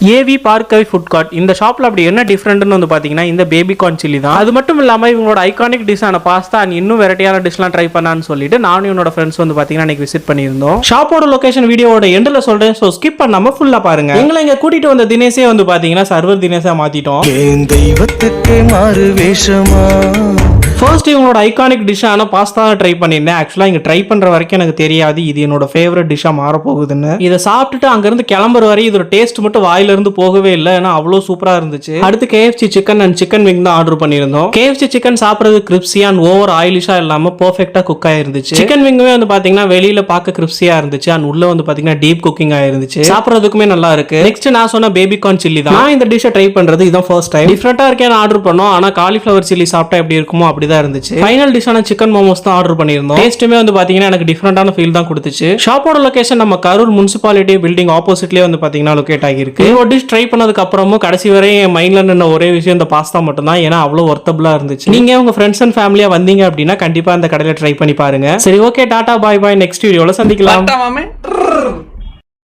AV Bhargavi food card இந்த ஷாப்ல அப்படி என்ன டிஃப்ரெண்ட்னு வந்து பாத்தீங்கன்னா இந்த பேபி கார்ன் சில்லி தான். அது மட்டும் இல்லாம இவங்களோட ஐகானிக் டிஷ்ஷான பாஸ்தா அண்ட் இன்னும் வெரைட்டியான டிஷ்லாம் ட்ரை பண்ணான்னு சொல்லிட்டு நானும் என்னோட ஃப்ரெண்ட்ஸ் வந்து பாத்தீங்கன்னா இன்னைக்கு விசிட் பண்ணியிருந்தோம். ஷாப்போட லொகேஷன் வீடியோட எண்ட்ல சொல்றேன், சோ ஸ்கிப் பண்ணாம ஃபுல்லா பாருங்க. எங்களை இங்க கூட்டிட்டு வந்த தினேஷே வந்து பாத்தீங்கன்னா சர்வர் தினேஷா மாத்திட்டோம். தெய்வத்துக்கு மாறு வேஷமா. ஃபர்ஸ்ட் இவங்களோட ஐகானிக் டிஷ்ஷான பாஸ்தா ட்ரை பண்ணியிருந்தேன். ஆக்சுவலா இங்க ட்ரை பண்ற வரைக்கும் எனக்கு தெரியாது இது என்னோட ஃபேவரட் டிஷ்ஷா மாற போகுதுன்னு. இதை சாப்பிட்டுட்டு அங்கிருந்து கிளம்புற வரை இதோட டேஸ்ட் மட்டும் வாயில இருந்து போகவே இல்லை, ஏன்னா அவ்வளவு சூப்பரா இருந்துச்சு. அடுத்து KFC chicken and chicken wing தான் ஆர்டர் பண்ணியிருந்தோம். KFC சிக்கன் சாப்பிடுறது கிரிப்ஸியா அண்ட் ஓவர் ஆயிலிஷா இல்லாம பெர்ஃபெக்ட்டா குக் ஆயிருந்துச்சு. சிக்கன் விங்குமே வந்து பாத்தீங்கன்னா வெளியில பார்க்க கிரிப்ஸியா இருந்துச்சு அண்ட் உள்ள வந்து பாத்தீங்கன்னா டீப் குக்கிங் ஆயிருந்துச்சு. சாப்பிடுறதுக்குமே நல்லா இருக்கு. நெக்ஸ்ட் நான் சொன்ன பேபி கார்ன் சில்லி தான். நான் இந்த டிஷ்ஷை ட்ரை பண்றது இதான் ஃபர்ஸ்ட் டைம். டிஃபரெண்டா இருக்கேன் ஆர்டர் பண்ணோம், ஆனா காலிஃபிளவர் சில்லி சாப்பிட்டா எப்படி இருக்குமோ அப்படிதான் இருந்துச்சு. ஃபைனல் டிஷ்ஷான சிக்கன் மோமோஸ் தான் ஆர்டர் பண்ணியிருந்தோம். டேஸ்ட்டுமே வந்து பாத்தீங்கன்னா எனக்கு டிஃபரெண்டான ஃபீல் தான் கொடுத்துச்சு. ஷாப்போட லொகேஷன் நம்ம கரூர் முனிசிபாலிட்டி பில்டிங் ஆப்போசிட்லயே வந்து பாத்தீங்கன்னா லொகேட் ஆகிருக்கு. ஒரு டிஷ் ட்ரை பண்ணதுக்கு அப்புறமும் கடைசி வரை என் மைண்ட்ல நின்ன ஒரே விஷயம் இந்த பாஸ்தா மட்டும் தான், ஏன்னா அவ்வளவு ஒர்த்தபிளா இருந்துச்சு. நீங்க உங்க ஃப்ரெண்ட்ஸ் அண்ட் ஃபேமிலியா வந்தீங்க அப்படின்னா கண்டிப்பா அந்த கடையில ட்ரை பண்ணி பாருங்க. சரி, ஓகே, டாடா, பாய் பாய். நெக்ஸ்ட் வீடியோல சந்திக்கலாம்.